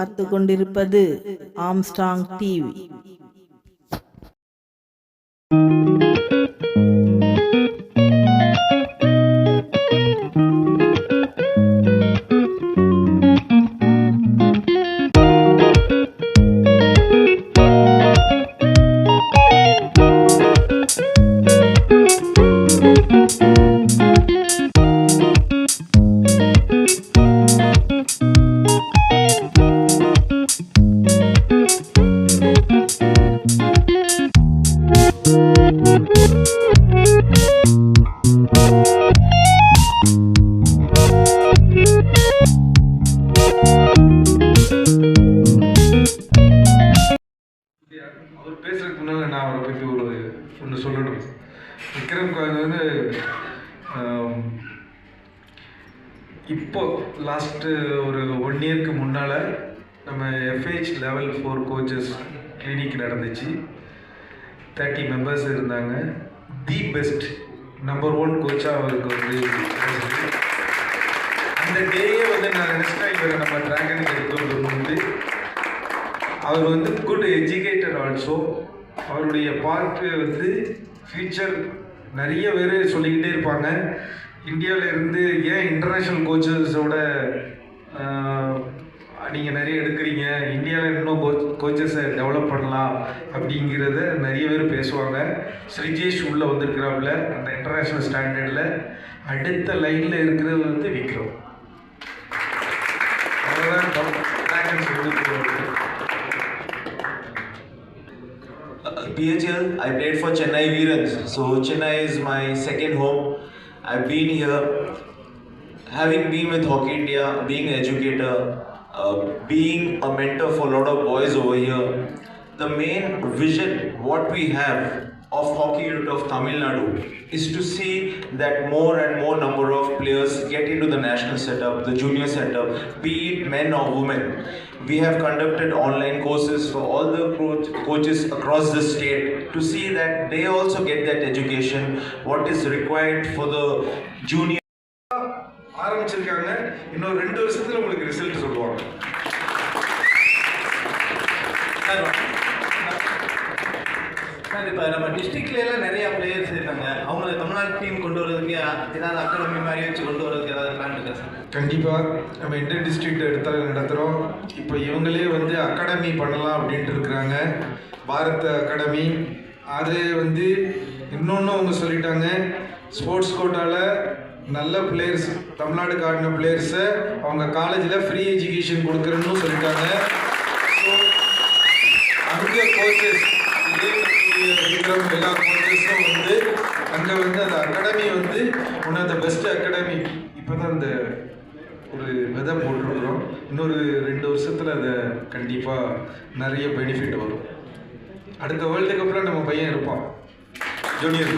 பார்த்து கொண்டிருப்பது Armstrong TV. அவர் பேசுறதுக்கு முன்னால நான் அவரை பற்றி ஒன்று சொல்லணும். விக்ரம் கோயல் வந்து இப்போ லாஸ்ட்டு ஒரு 1 இயருக்கு முன்னால் நம்ம FH level 4 கோச்சஸ் கிளினிக் நடந்துச்சு. 30 மெம்பர்ஸ் இருந்தாங்க. தி பெஸ்ட் நம்பர் 1 கோச்சாக அவருக்கு வந்து அந்த டேயே வந்து நான் நினச்சிட்டேன் இவரை நம்ம ட்ராகனுக்கு எடுத்து வந்து அவர் வந்து குட் எஜுகேட்டர் ஆல்சோ. அவருடைய பார்ட்டு வந்து ஃபியூச்சர் நிறைய பேர் சொல்லிக்கிட்டே இருப்பாங்க. இந்தியாவில் இருந்து ஏன் இன்டர்நேஷ்னல் கோச்சஸோட நீங்கள் நிறைய எடுக்கிறீங்க, இந்தியாவில் இன்னும் கோச்சஸை டெவலப் பண்ணலாம் அப்படிங்கிறத நிறைய பேர் பேசுவாங்க. ஸ்ரிஜேஷ் உள்ளே வந்திருக்கிறாப்புல அந்த இன்டர்நேஷ்னல் ஸ்டாண்டர்டில் அடுத்த லைனில் இருக்கிறது வந்து விக்ரம். அவ்வளோதான் ட்ராகன்ஸ் வந்து PHL, I played for Chennai Veerans. So Chennai is my second home. I've been here, having been with Hockey India, being an educator, being a mentor for a lot of boys over here. The main vision, what we have of Hockey Unit of Tamil Nadu is to see that more and more number of players get into the national setup, the junior setup, be it men or women. We have conducted online courses for all the coaches across the state to see that they also get that education, what is required for the junior. ஆரம்பிச்சிருக்காங்க. இன்னும் 2 வருஷத்துல உங்களுக்கு result சொல்லுவாங்க. Sir, இப்போ நம்ம டிஸ்ட்ரிக்ட்லாம் நிறையா players இருக்காங்க. அவங்களை தமிழ்நாடு டீம் கொண்டு வரதுக்கு ஏதாவது அகாடமி மாதிரி வச்சு கொண்டு வரதுக்கு ஏதாவது பிளான் இருக்கா சார்? கண்டிப்பாக நம்ம இன்டர் டிஸ்ட்ரிக்ட் நடத்துகிறோம். இப்போ இவங்களே வந்து அகாடமி பண்ணலாம் அப்படின்ட்டு இருக்கிறாங்க. பாரத் அகாடமி அது வந்து இன்னொன்று அவங்க சொல்லிட்டாங்க, ஸ்போர்ட்ஸ் கோட்டாவில் நல்ல பிளேயர்ஸ் தமிழ்நாடுக்கு ஆடின பிளேயர்ஸை அவங்க காலேஜில் ஃப்ரீ எஜுகேஷன் கொடுக்குறேன்னு சொல்லிட்டாங்க. ஸோ அங்கே கோச்சஸ் விக்ரம் எல்லா கோச்சஸும் வந்து அங்கே வந்து அந்த அகாடமி வந்து one of the best academy. இப்போ தான் அந்த ஒரு விதை போட்டிருக்கிறோம். இன்னொரு 2 வருஷத்தில் அதை கண்டிப்பாக நிறைய பெனிஃபிட் வரும். அடுத்த வேர்ல்டு கப்பில் நம்ம பையன் இருப்பான் ஜூனியர்.